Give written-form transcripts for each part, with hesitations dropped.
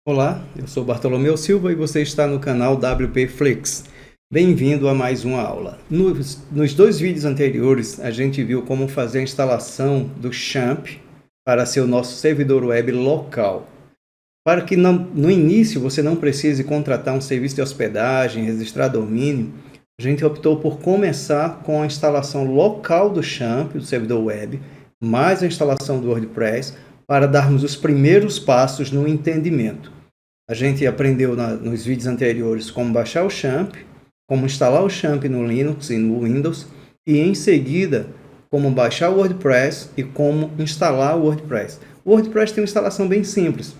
Olá, eu sou Bartolomeu Silva e você está no canal WP Flix. Bem-vindo a mais uma aula. Nos dois vídeos anteriores, a gente viu como fazer a instalação do XAMPP para ser o nosso servidor web local. Para que no início você não precise contratar um serviço de hospedagem, registrar domínio, a gente optou por começar com a instalação local do XAMPP, do servidor web, mais a instalação do WordPress, para darmos os primeiros passos no entendimento. A gente aprendeu nos vídeos anteriores como baixar o XAMPP, como instalar o XAMPP no Linux e no Windows, e em seguida, como baixar o WordPress e como instalar o WordPress. O WordPress tem uma instalação bem simples.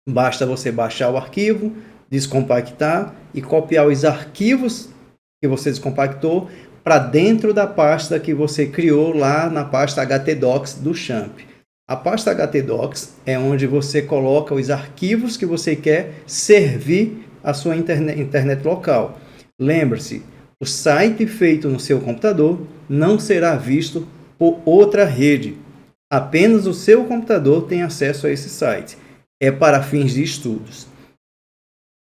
Basta você baixar o arquivo, descompactar e copiar os arquivos que você descompactou para dentro da pasta que você criou lá na pasta htdocs do XAMPP. A pasta htdocs é onde você coloca os arquivos que você quer servir à sua internet local. Lembre-se, o site feito no seu computador não será visto por outra rede. Apenas o seu computador tem acesso a esse site. É para fins de estudos.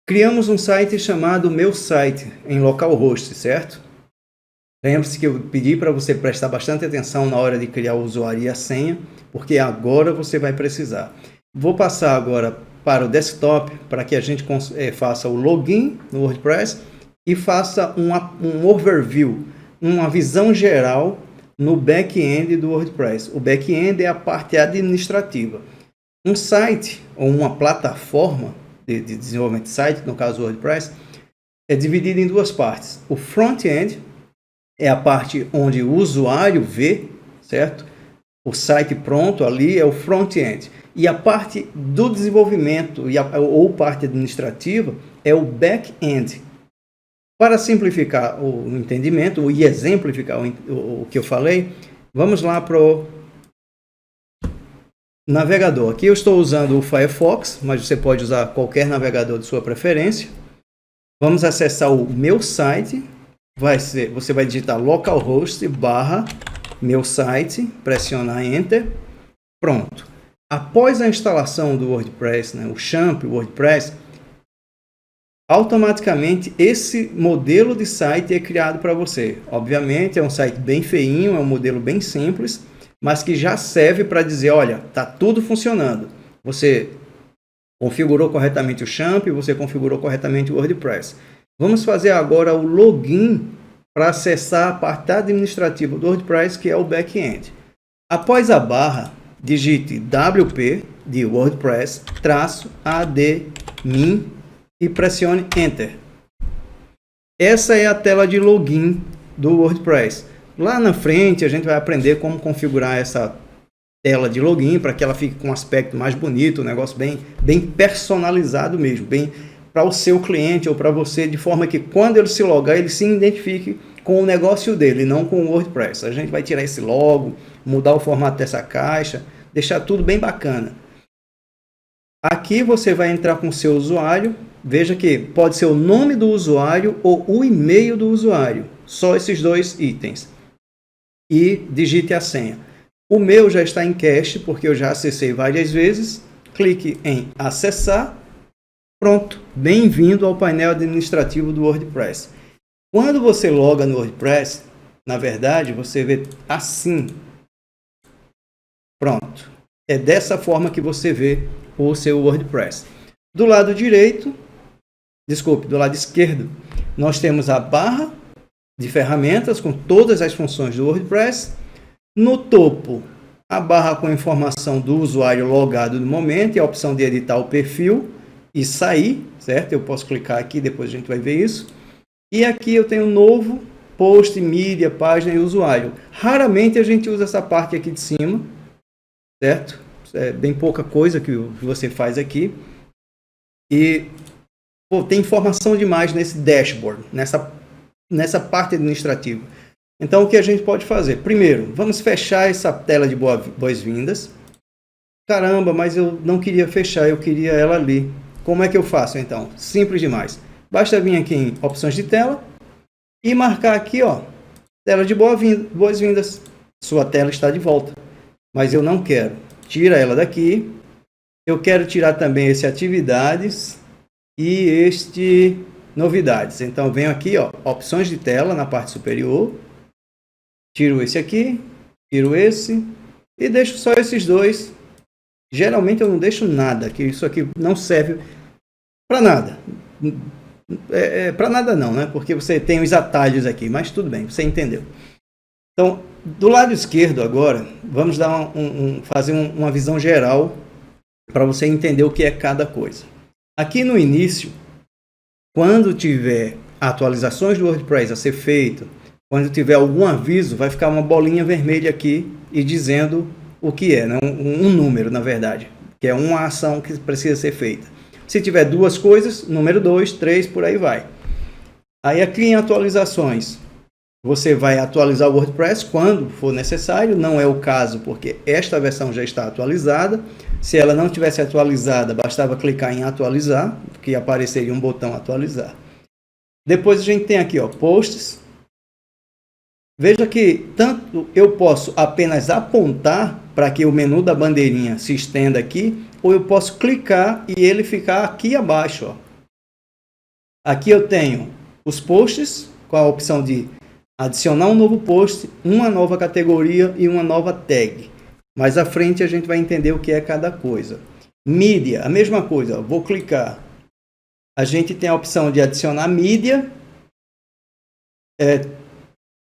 Criamos um site chamado Meu Site, em localhost, certo? Lembre-se que eu pedi para você prestar bastante atenção na hora de criar o usuário e a senha, porque agora você vai precisar. Vou passar agora para o desktop para que a gente faça o login no WordPress e faça um overview, uma visão geral no back-end do WordPress. O back-end é a parte administrativa. Um site ou uma plataforma de desenvolvimento de site, no caso do WordPress, é dividido em duas partes. O front-end é a parte onde o usuário vê, certo? O site pronto ali é o front-end. E a parte do desenvolvimento ou parte administrativa é o back-end. Para simplificar o entendimento e exemplificar o que eu falei, vamos lá para o navegador. Aqui eu estou usando o Firefox, mas você pode usar qualquer navegador de sua preferência. Vamos acessar o meu site. Você vai digitar localhost / meu site, pressionar Enter, pronto. Após a instalação do WordPress, o XAMPP, o WordPress, automaticamente esse modelo de site é criado para você. Obviamente é um site bem feinho, é um modelo bem simples, mas que já serve para dizer, olha, está tudo funcionando. Você configurou corretamente o XAMPP, você configurou corretamente o WordPress. Vamos fazer agora o login para acessar a parte administrativa do WordPress, que é o back-end. Após a barra, digite WP de WordPress, -admin e pressione Enter. Essa é a tela de login do WordPress. Lá na frente a gente vai aprender como configurar essa tela de login para que ela fique com um aspecto mais bonito, um negócio bem personalizado mesmo, bem para o seu cliente ou para você, de forma que quando ele se logar, ele se identifique com o negócio dele, não com o WordPress. A gente vai tirar esse logo, mudar o formato dessa caixa, deixar tudo bem bacana. Aqui você vai entrar com o seu usuário. Veja que pode ser o nome do usuário ou o e-mail do usuário. Só esses dois itens. E digite a senha. O meu já está em cache, porque eu já acessei várias vezes. Clique em acessar. Pronto, bem-vindo ao painel administrativo do WordPress. Quando você loga no WordPress, na verdade, você vê assim. Pronto, é dessa forma que você vê o seu WordPress. Do lado do lado esquerdo, nós temos a barra de ferramentas com todas as funções do WordPress. No topo, a barra com a informação do usuário logado no momento e a opção de editar o perfil e sair, certo? Eu posso clicar aqui, depois a gente vai ver isso. E aqui eu tenho novo, post, mídia, página e usuário. Raramente a gente usa essa parte aqui de cima, certo? É bem pouca coisa que você faz aqui. E tem informação demais nesse dashboard, nessa parte administrativa. Então o que a gente pode fazer? Primeiro, vamos fechar essa tela de boas-vindas. Caramba, mas eu não queria fechar, eu queria ela ali. Como é que eu faço então? Simples demais. Basta vir aqui em opções de tela e marcar aqui, ó, tela de boas-vindas. Sua tela está de volta. Mas eu não quero. Tira ela daqui Eu quero tirar também esse atividades e este novidades. Então, venho aqui, ó, opções de tela na parte superior. Tiro esse aqui, tiro esse e deixo só esses dois. Geralmente eu não deixo nada, que isso aqui não serve para nada. Para nada não, né? Porque você tem os atalhos aqui, mas tudo bem, você entendeu. Então, do lado esquerdo agora, vamos dar fazer uma visão geral para você entender o que é cada coisa. Aqui no início, quando tiver atualizações do WordPress a ser feito, quando tiver algum aviso, vai ficar uma bolinha vermelha aqui e dizendo o que é, né? um número, na verdade, que é uma ação que precisa ser feita. Se tiver duas coisas, número 2, 3, por aí vai. Aí aqui em atualizações, você vai atualizar o WordPress quando for necessário, não é o caso porque esta versão já está atualizada. Se ela não tivesse atualizada, bastava clicar em atualizar, que apareceria um botão atualizar. Depois a gente tem aqui, ó, posts. Veja que tanto eu posso apenas apontar para que o menu da bandeirinha se estenda aqui, ou eu posso clicar e ele ficar aqui abaixo, ó. Aqui eu tenho os posts com a opção de adicionar um novo post, uma nova categoria e uma nova tag. Mais à frente a gente vai entender o que é cada coisa. Mídia, a mesma coisa, ó. Vou clicar. A gente tem a opção de adicionar mídia.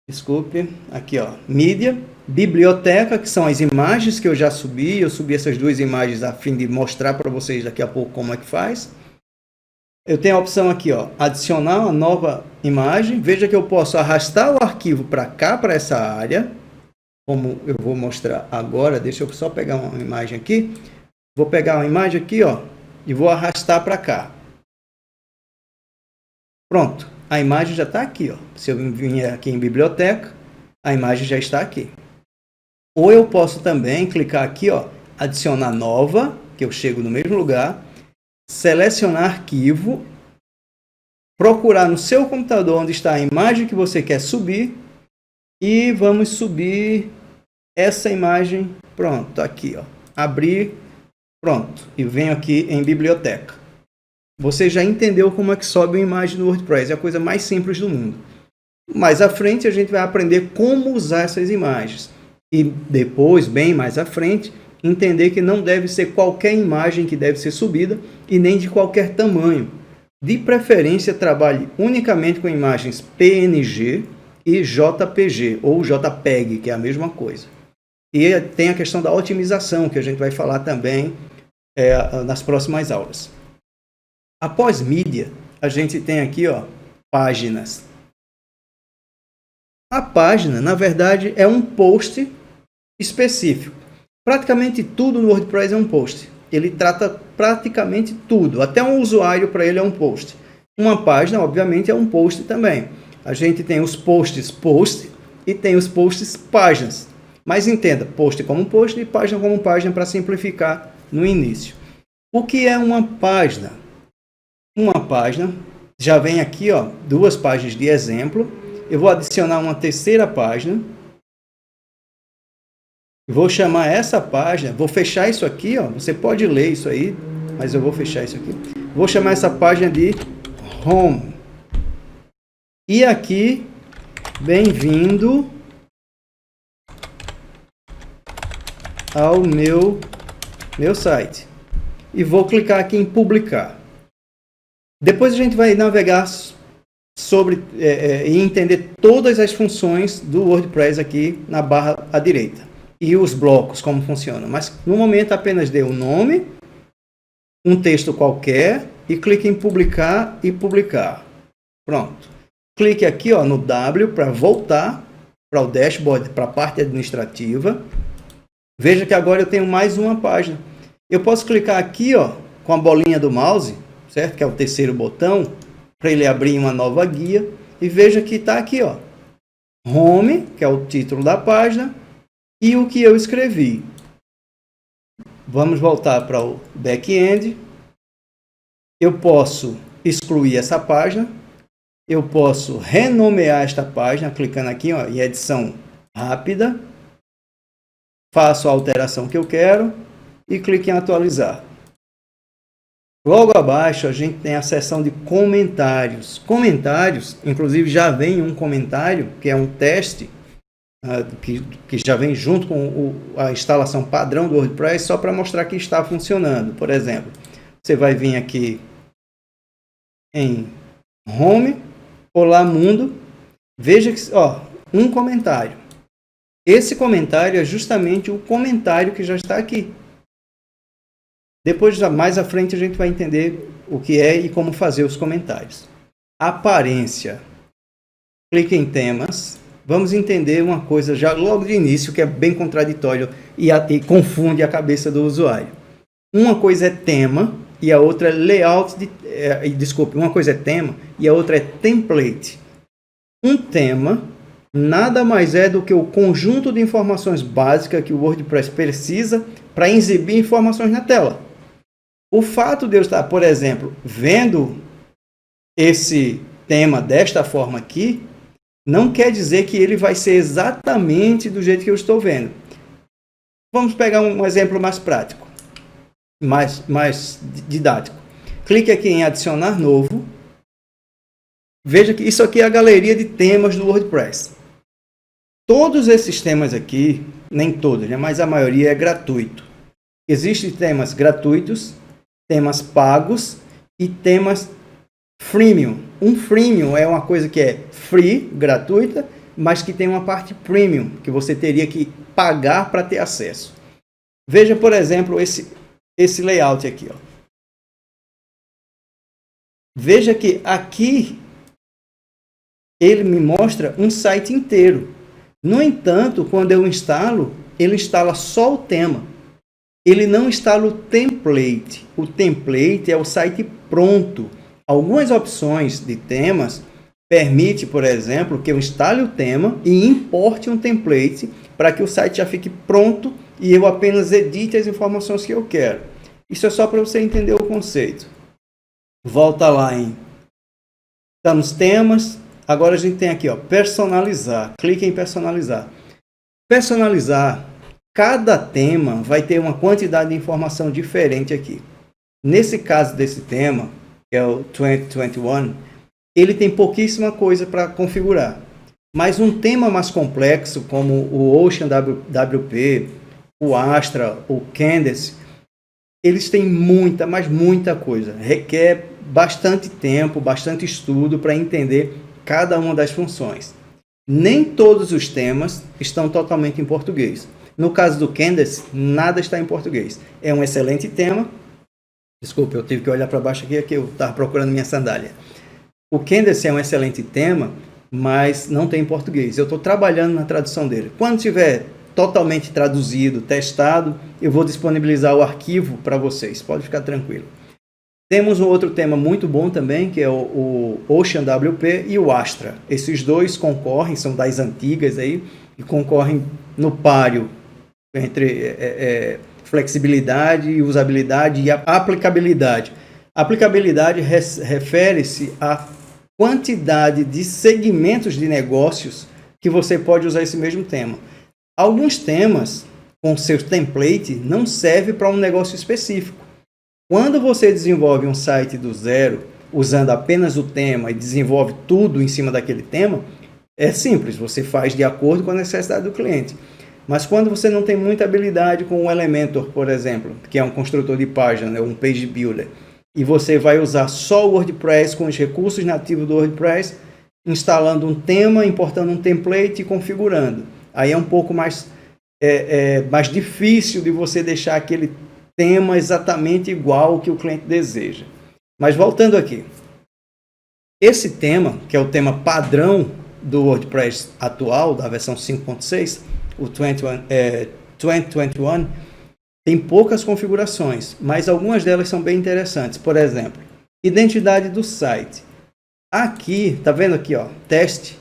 Desculpe, aqui ó, mídia, biblioteca, que são as imagens que eu já subi. Eu subi essas duas imagens a fim de mostrar para vocês daqui a pouco como é que faz. Eu tenho a opção aqui, ó, adicionar uma nova imagem. Veja que eu posso arrastar o arquivo para cá, para essa área, como eu vou mostrar agora. Deixa eu só pegar uma imagem aqui. Vou pegar uma imagem aqui, ó, e vou arrastar para cá. Pronto, a imagem já está aqui, ó. Se eu vier aqui em biblioteca, a imagem já está aqui. Ou eu posso também clicar aqui, ó, adicionar nova, que eu chego no mesmo lugar. Selecionar arquivo, procurar no seu computador onde está a imagem que você quer subir e vamos subir essa imagem. Pronto, aqui, ó, abrir, pronto, e venho aqui em biblioteca. Você já entendeu como é que sobe uma imagem no WordPress, é a coisa mais simples do mundo. Mais à frente a gente vai aprender como usar essas imagens e depois, bem mais à frente, entender que não deve ser qualquer imagem que deve ser subida e nem de qualquer tamanho. De preferência, trabalhe unicamente com imagens PNG e JPG ou JPEG, que é a mesma coisa. E tem a questão da otimização, que a gente vai falar também nas próximas aulas. Após mídia, a gente tem aqui, ó, páginas. A página, na verdade, é um post específico. Praticamente tudo no WordPress é um post. Ele trata praticamente tudo. Até um usuário para ele é um post. Uma página, obviamente, é um post também. A gente tem os posts post e tem os posts páginas. Mas entenda, post como post e página como página para simplificar no início. O que é uma página? Uma página, já vem aqui, ó, duas páginas de exemplo. Eu vou adicionar uma terceira página. Vou chamar essa página, vou fechar isso aqui, ó. Você pode ler isso aí, mas eu vou fechar isso aqui. Vou chamar essa página de Home. E aqui, bem-vindo ao meu site. E vou clicar aqui em publicar. Depois a gente vai navegar sobre e entender todas as funções do WordPress aqui na barra à direita. E os blocos, como funcionam. Mas, no momento, apenas dê um nome, um texto qualquer, e clique em publicar e publicar. Pronto. Clique aqui, ó, no W para voltar para o dashboard, para a parte administrativa. Veja que agora eu tenho mais uma página. Eu posso clicar aqui, ó, com a bolinha do mouse, certo? Que é o terceiro botão, para ele abrir uma nova guia. E veja que está aqui, ó, Home, que é o título da página, e o que eu escrevi. Vamos voltar para o back-end. Eu posso excluir essa página. Eu posso renomear esta página, clicando aqui, ó, em edição rápida. Faço a alteração que eu quero e clique em atualizar. Logo abaixo a gente tem a seção de comentários. Comentários, inclusive já vem um comentário, que é um teste, que já vem junto com a instalação padrão do WordPress, só para mostrar que está funcionando. Por exemplo, você vai vir aqui em Home, Olá Mundo, veja que, um comentário. Esse comentário é justamente o comentário que já está aqui. Depois, mais à frente, a gente vai entender o que é e como fazer os comentários. Aparência. Clique em temas. Vamos entender uma coisa já logo de início que é bem contraditório e confunde a cabeça do usuário. Uma coisa é tema e a outra é layout. Uma coisa é tema e a outra é template. Um tema nada mais é do que o conjunto de informações básicas que o WordPress precisa para exibir informações na tela. O fato de eu estar, por exemplo, vendo esse tema desta forma aqui, não quer dizer que ele vai ser exatamente do jeito que eu estou vendo. Vamos pegar um exemplo mais prático, mais didático. Clique aqui em adicionar novo. Veja que isso aqui é a galeria de temas do WordPress. Todos esses temas aqui, nem todos, mas a maioria é gratuito. Existem temas gratuitos, temas pagos e temas freemium. Um freemium é uma coisa que é free, gratuita, mas que tem uma parte premium, que você teria que pagar para ter acesso. Veja, por exemplo, esse layout aqui. Veja que aqui ele me mostra um site inteiro. No entanto, quando eu instalo, ele instala só o tema. Ele não instala o template. O template é o site pronto. Algumas opções de temas permitem, por exemplo, que eu instale o tema e importe um template para que o site já fique pronto e eu apenas edite as informações que eu quero. Isso é só para você entender o conceito. Volta lá em estamos temas. Agora a gente tem aqui, personalizar. Clique em personalizar. Personalizar. Cada tema vai ter uma quantidade de informação diferente aqui. Nesse caso desse tema, que é o 2021, ele tem pouquíssima coisa para configurar. Mas um tema mais complexo, como o Ocean WP, o Astra, o Candace, eles têm muita, mas muita coisa. Requer bastante tempo, bastante estudo para entender cada uma das funções. Nem todos os temas estão totalmente em português. No caso do Candace, nada está em português. É um excelente tema. Desculpa, eu tive que olhar para baixo aqui, que eu estava procurando minha sandália. O Candace é um excelente tema, mas não tem em português. Eu estou trabalhando na tradução dele. Quando tiver totalmente traduzido, testado, eu vou disponibilizar o arquivo para vocês. Pode ficar tranquilo. Temos um outro tema muito bom também, que é o Ocean WP e o Astra. Esses dois concorrem, são das antigas aí, e concorrem no páreo entre flexibilidade e usabilidade e aplicabilidade. Aplicabilidade refere-se à quantidade de segmentos de negócios que você pode usar esse mesmo tema. Alguns temas, com seu template, não servem para um negócio específico. Quando você desenvolve um site do zero, usando apenas o tema e desenvolve tudo em cima daquele tema, é simples, você faz de acordo com a necessidade do cliente. Mas quando você não tem muita habilidade com o Elementor, por exemplo, que é um construtor de página, um page builder, e você vai usar só o WordPress com os recursos nativos do WordPress, instalando um tema, importando um template e configurando. Aí é um pouco mais difícil de você deixar aquele tema exatamente igual ao que o cliente deseja. Mas voltando aqui, esse tema, que é o tema padrão do WordPress atual, da versão 5.6, o 2021, tem poucas configurações, mas algumas delas são bem interessantes. Por exemplo, identidade do site. Aqui, tá vendo aqui, teste?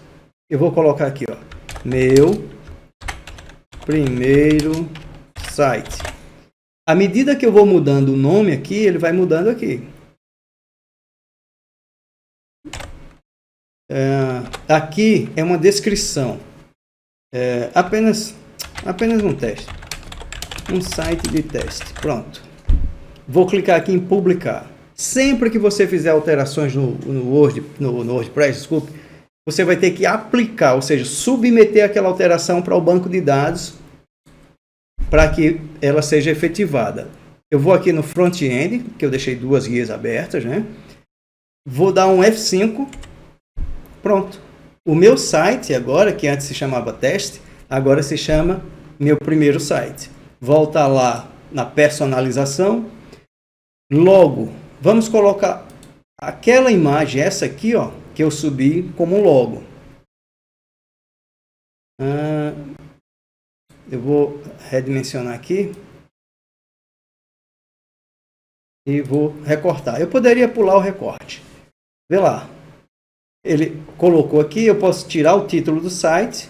Eu vou colocar aqui, meu primeiro site. À medida que eu vou mudando o nome aqui, ele vai mudando aqui. Aqui é uma descrição. Apenas um teste. Um site de teste. Pronto. Vou clicar aqui em publicar. Sempre que você fizer alterações no WordPress, desculpe, você vai ter que aplicar, ou seja, submeter aquela alteração para o banco de dados para que ela seja efetivada. Eu vou aqui no front-end, que eu deixei 2 guias abertas, né? Vou dar um F5. Pronto. O meu site agora, que antes se chamava teste, agora se chama meu primeiro site. Volta lá na personalização. Logo, vamos colocar aquela imagem, essa aqui, ó, que eu subi como logo. Eu vou redimensionar aqui e vou recortar. Eu poderia pular o recorte. Vê lá. Ele colocou aqui, eu posso tirar o título do site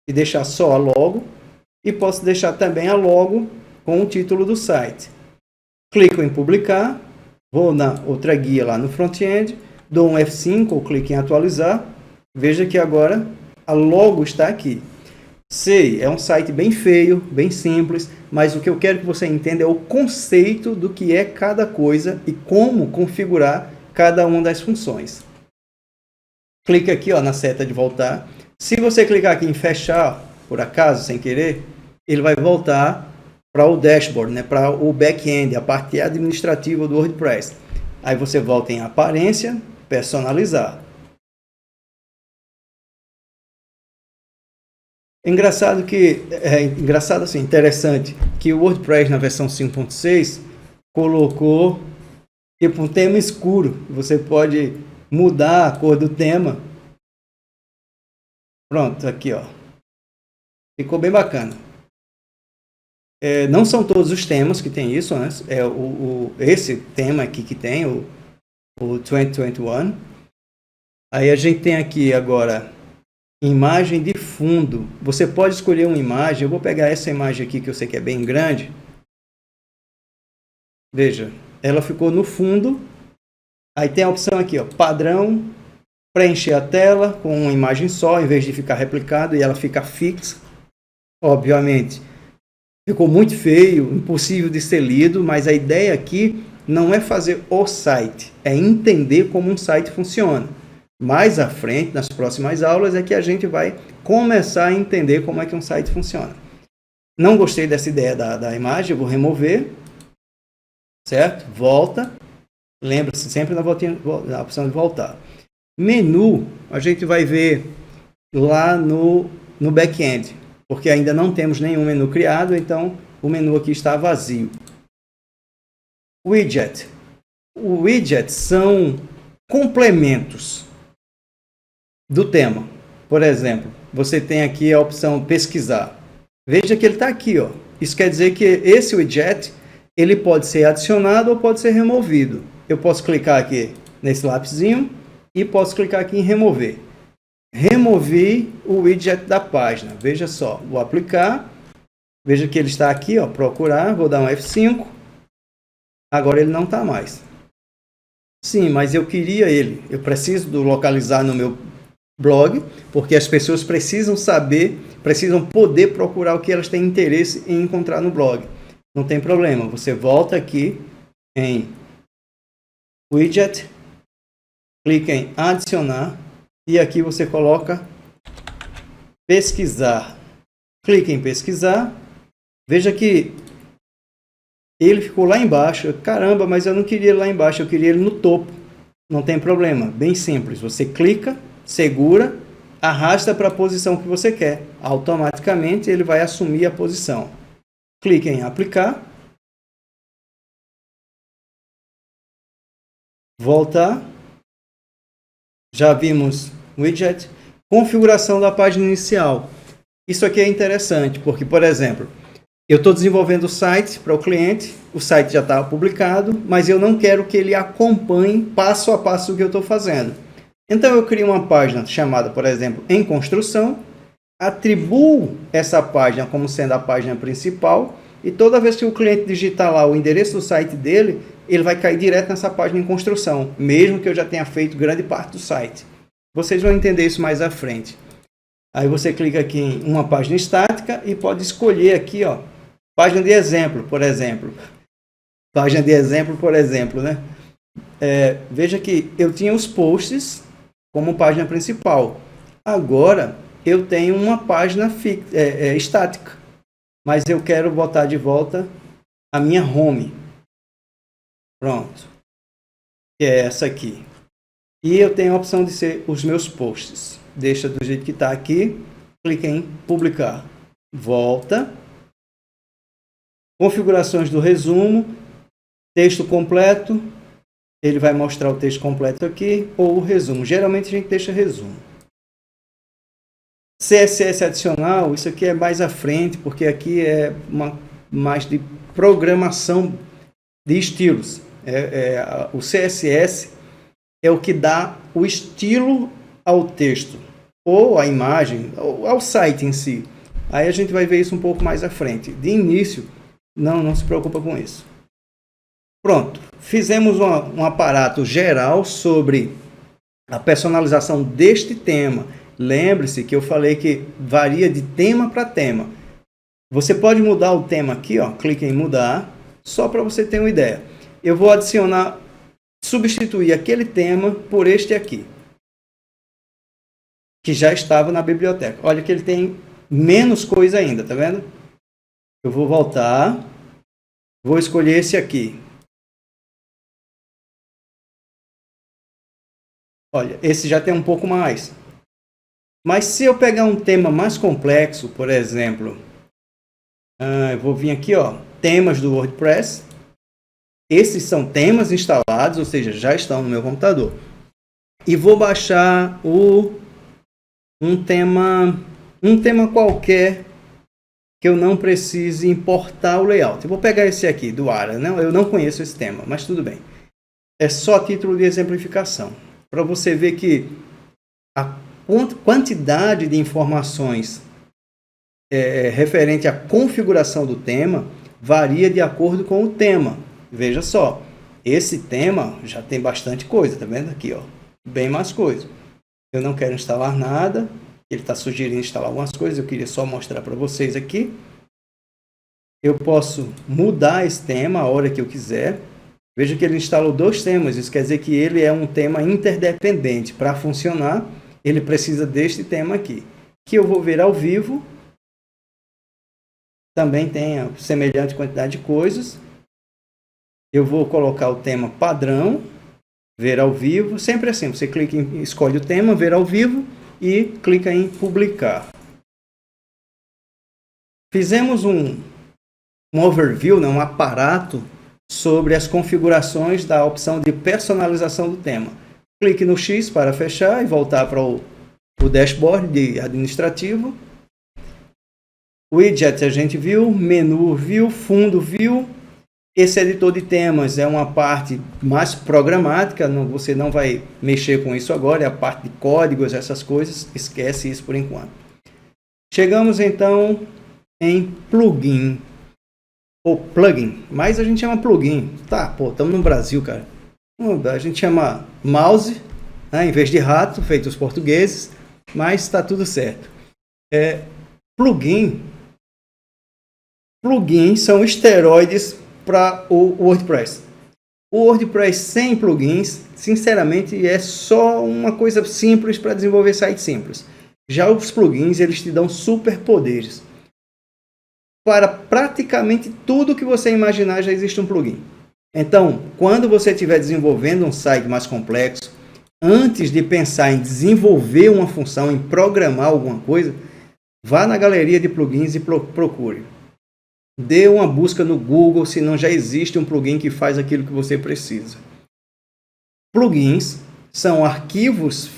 e deixar só a logo. E posso deixar também a logo com o título do site. Clico em publicar, vou na outra guia lá no front-end, dou um F5 ou clico em atualizar. Veja que agora a logo está aqui. Sei, é um site bem feio, bem simples, mas o que eu quero que você entenda é o conceito do que é cada coisa e como configurar cada uma das funções. Clique aqui, ó, na seta de voltar. Se você clicar aqui em fechar, por acaso, sem querer, ele vai voltar para o dashboard, né, para o back-end, a parte administrativa do WordPress. Aí você volta em aparência, personalizar. Engraçado assim, interessante que o WordPress na versão 5.6 colocou tipo um tema escuro. Você pode mudar a cor do tema. Pronto, aqui ó. Ficou bem bacana. Não são todos os temas que tem isso, né? Esse tema aqui que tem, o 2021. Aí a gente tem aqui agora imagem de fundo. Você pode escolher uma imagem. Eu vou pegar essa imagem aqui que eu sei que é bem grande. Veja, ela ficou no fundo. Aí tem a opção aqui, ó, padrão, preencher a tela com uma imagem só, em vez de ficar replicado e ela fica fixa. Obviamente, ficou muito feio, impossível de ser lido, mas a ideia aqui não é fazer o site, é entender como um site funciona. Mais à frente, nas próximas aulas, é que a gente vai começar a entender como é que um site funciona. Não gostei dessa ideia da imagem, eu vou remover. Certo? Volta. Lembra-se sempre na opção de voltar. Menu, a gente vai ver lá no back-end, porque ainda não temos nenhum menu criado, então o menu aqui está vazio. Widget. O widget são complementos do tema. Por exemplo, você tem aqui a opção pesquisar. Veja que ele está aqui, ó. Isso quer dizer que esse widget ele pode ser adicionado ou pode ser removido. Eu posso clicar aqui nesse lapisinho e posso clicar aqui em remover. Removi o widget da página. Veja só, vou aplicar. Veja que ele está aqui, ó, procurar. Vou dar um F5. Agora ele não está mais. Sim, mas eu queria ele. Eu preciso localizar no meu blog, porque as pessoas precisam saber, precisam poder procurar o que elas têm interesse em encontrar no blog. Não tem problema, você volta aqui em Widget, clica em adicionar e aqui você coloca pesquisar. Clica em pesquisar, veja que ele ficou lá embaixo. Caramba, mas eu não queria ele lá embaixo, eu queria ele no topo. Não tem problema, bem simples, você clica, segura, arrasta para a posição que você quer. Automaticamente ele vai assumir a posição. Clique em aplicar. Voltar. Já vimos widget. Configuração da página inicial. Isso aqui é interessante, porque, por exemplo, eu estou desenvolvendo o site para o cliente, o site já está publicado, mas eu não quero que ele acompanhe passo a passo o que eu estou fazendo. Então eu crio uma página chamada, por exemplo, em construção, atribuo essa página como sendo a página principal e toda vez que o cliente digitar lá o endereço do site dele, ele vai cair direto nessa página em construção, mesmo que eu já tenha feito grande parte do site. Vocês vão entender isso mais à frente. Aí você clica aqui em uma página estática e pode escolher aqui, ó, página de exemplo, por exemplo. Página de exemplo, por exemplo, né? Veja que eu tinha os posts como página principal. Agora eu tenho uma página estática, mas eu quero botar de volta a minha home. Pronto. Que é essa aqui. E eu tenho a opção de ser os meus posts. Deixa do jeito que está aqui. Clique em publicar. Volta. Configurações do resumo. Texto completo. Ele vai mostrar o texto completo aqui. Ou o resumo. Geralmente a gente deixa resumo. CSS adicional. Isso aqui é mais à frente. Porque aqui é mais de programação de estilos. O CSS é o que dá o estilo ao texto, ou à imagem, ou ao site em si. Aí a gente vai ver isso um pouco mais à frente. De início, não se preocupa com isso. Pronto, fizemos um aparato geral sobre a personalização deste tema. Lembre-se que eu falei que varia de tema para tema. Você pode mudar o tema aqui, ó, clique em mudar, só para você ter uma ideia. Eu vou substituir aquele tema por este aqui, que já estava na biblioteca. Olha que ele tem menos coisa ainda, tá vendo? Eu vou voltar, vou escolher esse aqui. Olha, esse já tem um pouco mais. Mas se eu pegar um tema mais complexo, por exemplo, eu vou vir aqui, ó, temas do WordPress. Esses são temas instalados, ou seja, já estão no meu computador. E vou baixar um tema qualquer que eu não precise importar o layout. Eu vou pegar esse aqui, do Ara. Eu não conheço esse tema, mas tudo bem. É só título de exemplificação. Para você ver que a quantidade de informações referente à configuração do tema varia de acordo com o tema. Veja só, esse tema já tem bastante coisa, tá vendo aqui, ó? Bem mais coisa. Eu não quero instalar nada, ele está sugerindo instalar algumas coisas, eu queria só mostrar para vocês aqui. Eu posso mudar esse tema a hora que eu quiser. Veja que ele instalou 2 temas, isso quer dizer que ele é um tema interdependente. Para funcionar, ele precisa deste tema aqui, que eu vou ver ao vivo. Também tem a semelhante quantidade de coisas. Eu vou colocar o tema padrão, ver ao vivo, sempre assim, você clica escolhe o tema, ver ao vivo e clica em publicar. Fizemos um overview, um aparato sobre as configurações da opção de personalização do tema. Clique no X para fechar e voltar para o dashboard de administrativo. Widget a gente viu, menu viu, fundo viu. Esse editor de temas é uma parte mais programática, você não vai mexer com isso agora, é a parte de códigos, essas coisas, esquece isso por enquanto. Chegamos então em plugin, ou plugin, mas a gente chama plugin. Tá, estamos no Brasil, cara. A gente chama mouse, né, em vez de rato, feito os portugueses, mas está tudo certo. Plugins são esteroides para o WordPress. O WordPress sem plugins, sinceramente, é só uma coisa simples para desenvolver sites simples. Já os plugins, eles te dão superpoderes. Para praticamente tudo que você imaginar, já existe um plugin. Então, quando você estiver desenvolvendo um site mais complexo, antes de pensar em desenvolver uma função, em programar alguma coisa, vá na galeria de plugins e procure. Dê uma busca no Google se não já existe um plugin que faz aquilo que você precisa. Plugins são arquivos,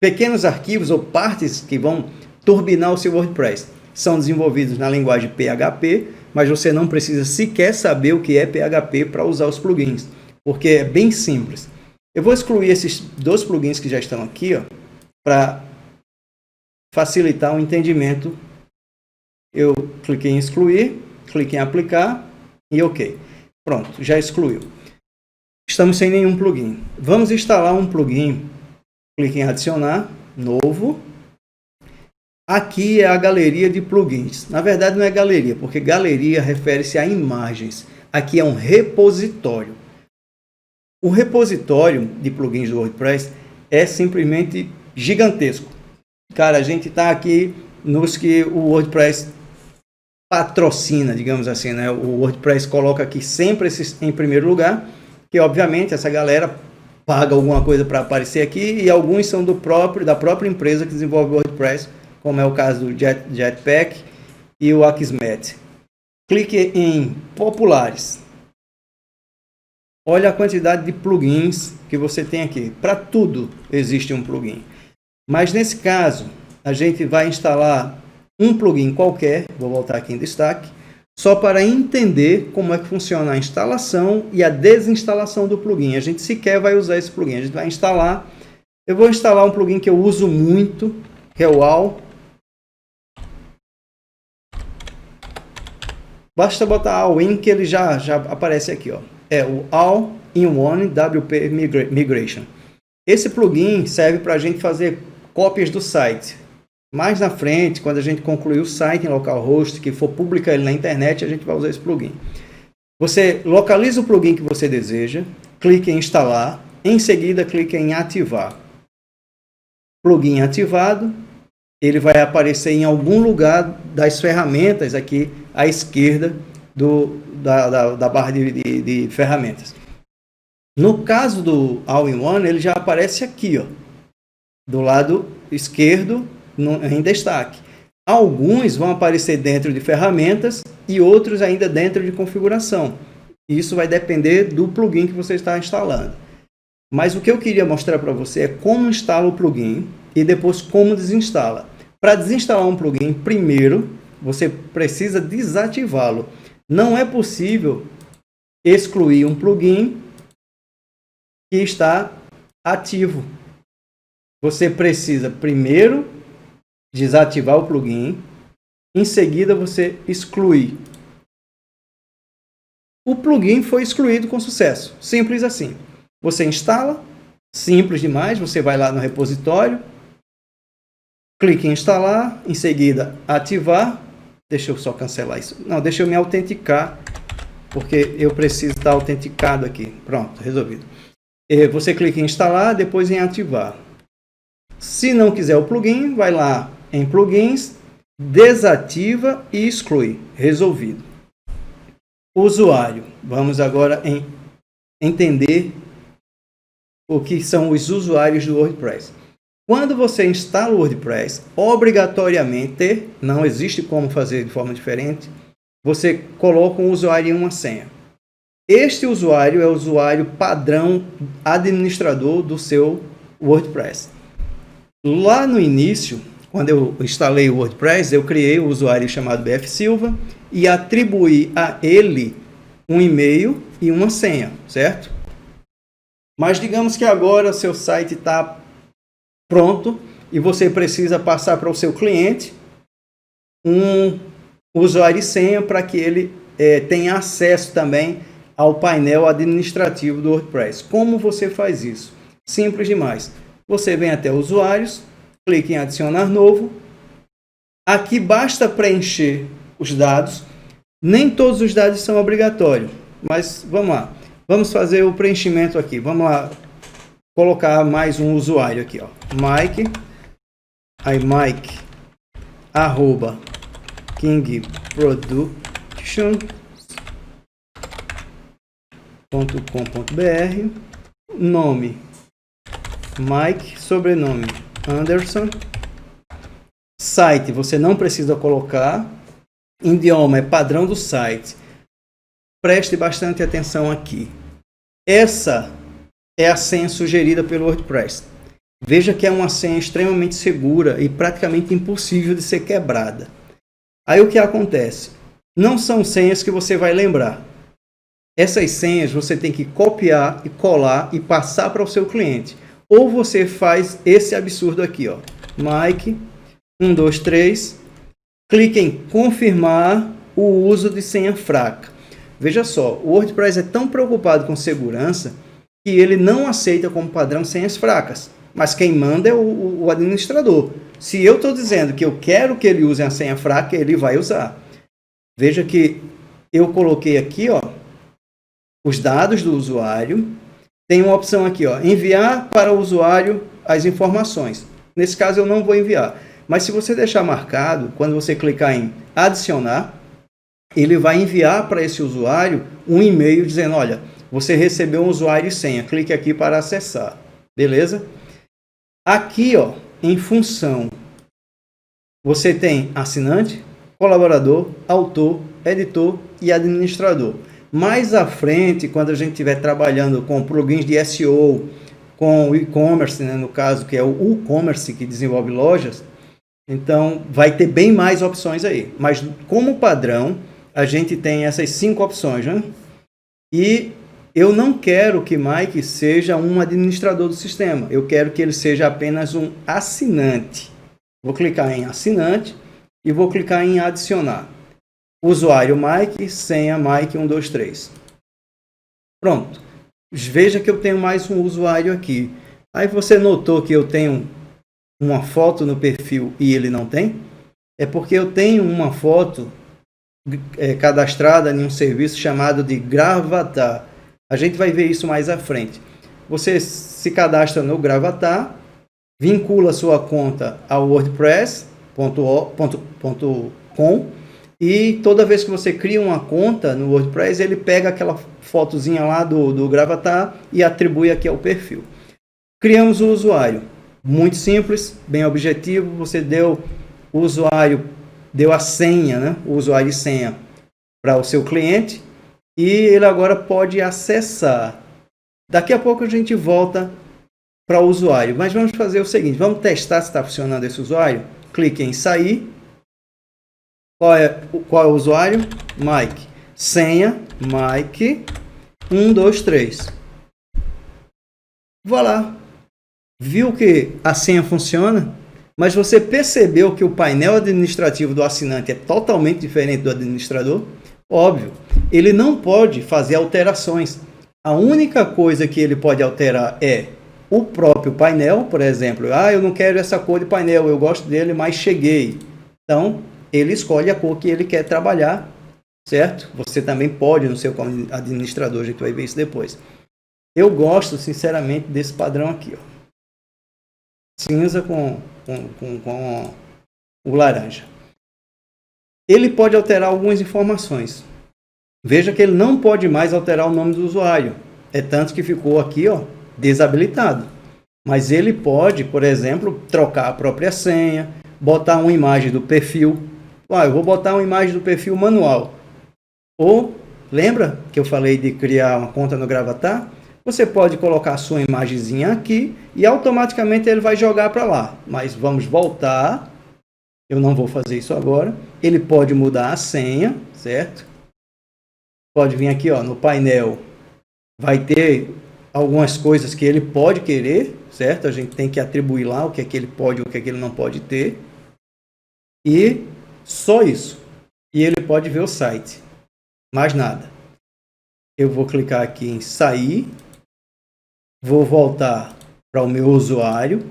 pequenos arquivos ou partes que vão turbinar o seu WordPress. São desenvolvidos na linguagem PHP, mas você não precisa sequer saber o que é PHP para usar os plugins, porque é bem simples. Eu vou excluir esses 2 plugins que já estão aqui, para facilitar o entendimento. Eu cliquei em excluir, cliquei em aplicar e OK. Pronto, já excluiu. Estamos sem nenhum plugin. Vamos instalar um plugin. Clique em adicionar, novo. Aqui é a galeria de plugins. Na verdade não é galeria, porque galeria refere-se a imagens. Aqui é um repositório. O repositório de plugins do WordPress é simplesmente gigantesco. Cara, a gente está aqui nos que o WordPress patrocina, digamos assim, né? O WordPress coloca aqui sempre esses em primeiro lugar, que obviamente essa galera paga alguma coisa para aparecer aqui, e alguns são da própria empresa que desenvolve o WordPress, como é o caso do Jetpack e o Akismet. Clique em populares. Olha a quantidade de plugins que você tem aqui. Para tudo existe um plugin. Mas nesse caso, a gente vai instalar um plugin qualquer, vou voltar aqui em destaque, só para entender como é que funciona a instalação e a desinstalação do plugin. A gente sequer vai usar esse plugin, a gente vai instalar. Eu vou instalar um plugin que eu uso muito, que é o All. Basta botar All-in que ele já aparece aqui, ó. É o All-in-One WP Migration. Esse plugin serve para a gente fazer cópias do site. Mais na frente, quando a gente concluir o site em localhost, que for publicar ele na internet, a gente vai usar esse plugin. Você localiza o plugin que você deseja, clique em instalar, em seguida clique em ativar. Plugin ativado, ele vai aparecer em algum lugar das ferramentas aqui à esquerda da barra de ferramentas. No caso do All-in-One, ele já aparece aqui, ó, do lado esquerdo, em destaque. Alguns vão aparecer dentro de ferramentas e outros ainda dentro de configuração. Isso vai depender do plugin que você está instalando. Mas o que eu queria mostrar para você é como instala o plugin e depois como desinstala. Para desinstalar um plugin, primeiro você precisa desativá-lo. Não é possível excluir um plugin que está ativo. Você precisa primeiro desativar o plugin, em seguida você exclui. O plugin foi excluído com sucesso, simples assim. Você instala, simples demais, você vai lá no repositório, clique em instalar, em seguida ativar. Deixa eu só cancelar isso. Não, deixa eu me autenticar, porque eu preciso estar autenticado aqui. Pronto, resolvido. Você clica em instalar, depois em ativar. Se não quiser o plugin, vai lá em plugins, desativa e exclui. Resolvido. Usuário. Vamos agora entender o que são os usuários do WordPress. Quando você instala o WordPress, obrigatoriamente, não existe como fazer de forma diferente, você coloca um usuário e uma senha. Este usuário é o usuário padrão administrador do seu WordPress. Lá no início, quando eu instalei o WordPress, eu criei um usuário chamado BF Silva e atribuí a ele um e-mail e uma senha, certo? Mas digamos que agora o seu site está pronto e você precisa passar para o seu cliente um usuário e senha para que ele tenha acesso também ao painel administrativo do WordPress. Como você faz isso? Simples demais. Você vem até usuários, clique em adicionar novo. Aqui basta preencher os dados. Nem todos os dados são obrigatórios, mas vamos lá. Vamos fazer o preenchimento aqui. Vamos lá colocar mais um usuário aqui, ó. Mike, kingproductions.com.br, nome Mike, sobrenome Anderson, site você não precisa colocar, idioma é padrão do site. Preste bastante atenção aqui. Essa é a senha sugerida pelo WordPress. Veja que é uma senha extremamente segura e praticamente impossível de ser quebrada. Aí o que acontece? Não são senhas que você vai lembrar. Essas senhas você tem que copiar e colar e passar para o seu cliente. Ou você faz esse absurdo aqui, ó. Mike, 123, clique em confirmar o uso de senha fraca. Veja só, o WordPress é tão preocupado com segurança que ele não aceita como padrão senhas fracas. Mas quem manda é o administrador. Se eu estou dizendo que eu quero que ele use a senha fraca, ele vai usar. Veja que eu coloquei aqui, ó, os dados do usuário. tem uma opção aqui, ó, enviar para o usuário as informações. Nesse caso eu não vou enviar, mas se você deixar marcado, quando você clicar em adicionar, ele vai enviar para esse usuário um e-mail dizendo, olha, você recebeu um usuário e senha, clique aqui para acessar, beleza? Aqui, ó, em função, você tem assinante, colaborador, autor, editor e administrador. Mais à frente, quando a gente estiver trabalhando com plugins de SEO, com o e-commerce, né, no caso, que é o WooCommerce que desenvolve lojas, então vai ter bem mais opções aí. Mas como padrão, a gente tem essas 5 opções, né? E eu não quero que Mike seja um administrador do sistema. Eu quero que ele seja apenas um assinante. Vou clicar em assinante e vou clicar em adicionar. Usuário Mike, senha Mike 123. Pronto. Veja que eu tenho mais um usuário aqui. Aí você notou que eu tenho uma foto no perfil e ele não tem? É porque eu tenho uma foto cadastrada em um serviço chamado de Gravatar. A gente vai ver isso mais à frente. Você se cadastra no Gravatar, vincula sua conta ao wordpress.com e toda vez que você cria uma conta no WordPress, ele pega aquela fotozinha lá do Gravatar e atribui aqui ao perfil. Criamos o usuário. Muito simples, bem objetivo. Você deu o usuário, deu a senha, né? O usuário e senha para o seu cliente e ele agora pode acessar. Daqui a pouco a gente volta para o usuário, mas vamos fazer o seguinte, vamos testar se está funcionando esse usuário. Clique em sair. Qual é o usuário? Mike. Senha, Mike 123. Vá lá. Viu que a senha funciona? Mas você percebeu que o painel administrativo do assinante é totalmente diferente do administrador? Óbvio, ele não pode fazer alterações. A única coisa que ele pode alterar é o próprio painel, por exemplo. Eu não quero essa cor de painel, eu gosto dele, mas cheguei. Então, ele escolhe a cor que ele quer trabalhar, certo? Você também pode no seu administrador, a gente vai ver isso depois. Eu gosto, sinceramente, desse padrão aqui, ó. Cinza com o laranja. Ele pode alterar algumas informações. Veja que ele não pode mais alterar o nome do usuário. É tanto que ficou aqui, ó, desabilitado. Mas ele pode, por exemplo, trocar a própria senha, botar uma imagem do perfil. Eu vou botar uma imagem do perfil manual. Ou, lembra que eu falei de criar uma conta no Gravatar? Você pode colocar a sua imagenzinha aqui e automaticamente ele vai jogar para lá. Mas vamos voltar. Eu não vou fazer isso agora. Ele pode mudar a senha, certo? Pode vir aqui, ó, no painel. Vai ter algumas coisas que ele pode querer, certo? A gente tem que atribuir lá o que é que ele pode e o que é que ele não pode ter. E só isso. E ele pode ver o site. Mais nada. Eu vou clicar aqui em sair. Vou voltar para o meu usuário.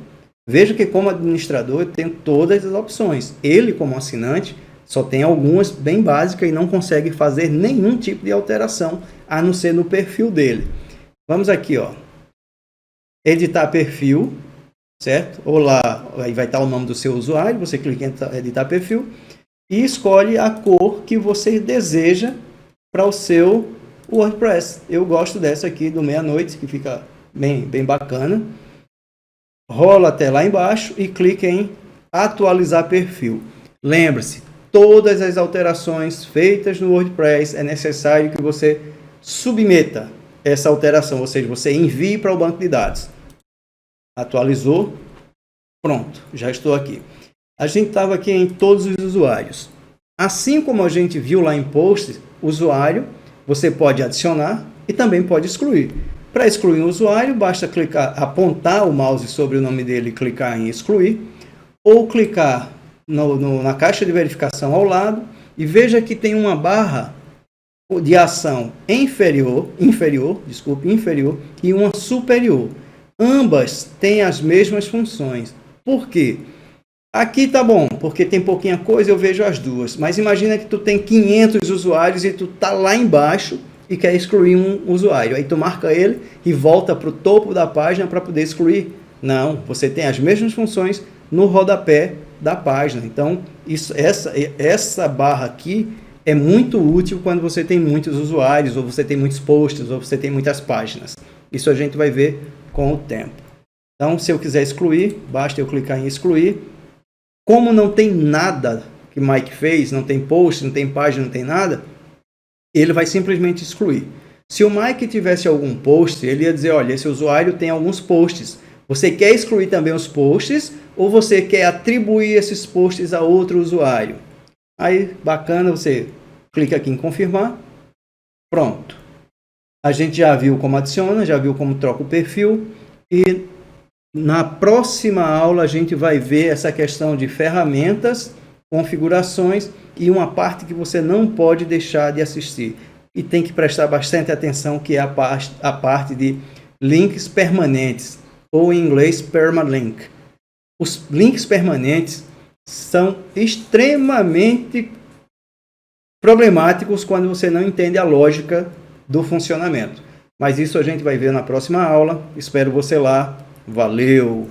Veja que como administrador eu tenho todas as opções. Ele como assinante só tem algumas bem básicas e não consegue fazer nenhum tipo de alteração a não ser no perfil dele. Vamos aqui, ó. Editar perfil, certo? Ou lá aí vai estar o nome do seu usuário. Você clica em editar perfil e escolhe a cor que você deseja para o seu WordPress. Eu gosto dessa aqui do meia-noite, que fica bem bacana. Rola até lá embaixo e clica em atualizar perfil. Lembre-se, todas as alterações feitas no WordPress é necessário que você submeta essa alteração, ou seja, você envie para o banco de dados. Atualizou, pronto, já estou aqui. A gente estava aqui em todos os usuários. Assim como a gente viu lá em post, usuário, você pode adicionar e também pode excluir. Para excluir um usuário, basta clicar, apontar o mouse sobre o nome dele e clicar em excluir, ou clicar na caixa de verificação ao lado e veja que tem uma barra de ação inferior e uma superior. Ambas têm as mesmas funções. Por quê? Aqui tá bom, porque tem pouquinha coisa, eu vejo as duas. Mas imagina que tu tem 500 usuários e tu tá lá embaixo e quer excluir um usuário. Aí tu marca ele e volta para o topo da página para poder excluir. Não, você tem as mesmas funções no rodapé da página. Então, essa barra aqui é muito útil quando você tem muitos usuários, ou você tem muitos posts, ou você tem muitas páginas. Isso a gente vai ver com o tempo. Então, se eu quiser excluir, basta eu clicar em excluir. Como não tem nada que Mike fez, não tem post, não tem página, não tem nada, ele vai simplesmente excluir. Se o Mike tivesse algum post, ele ia dizer, olha, esse usuário tem alguns posts. Você quer excluir também os posts ou você quer atribuir esses posts a outro usuário? Aí, bacana, você clica aqui em confirmar. Pronto. A gente já viu como adiciona, já viu como troca o perfil. E na próxima aula a gente vai ver essa questão de ferramentas, configurações e uma parte que você não pode deixar de assistir. E tem que prestar bastante atenção, que é a parte de links permanentes, ou em inglês permalink. Os links permanentes são extremamente problemáticos quando você não entende a lógica do funcionamento. Mas isso a gente vai ver na próxima aula. Espero você lá. Valeu!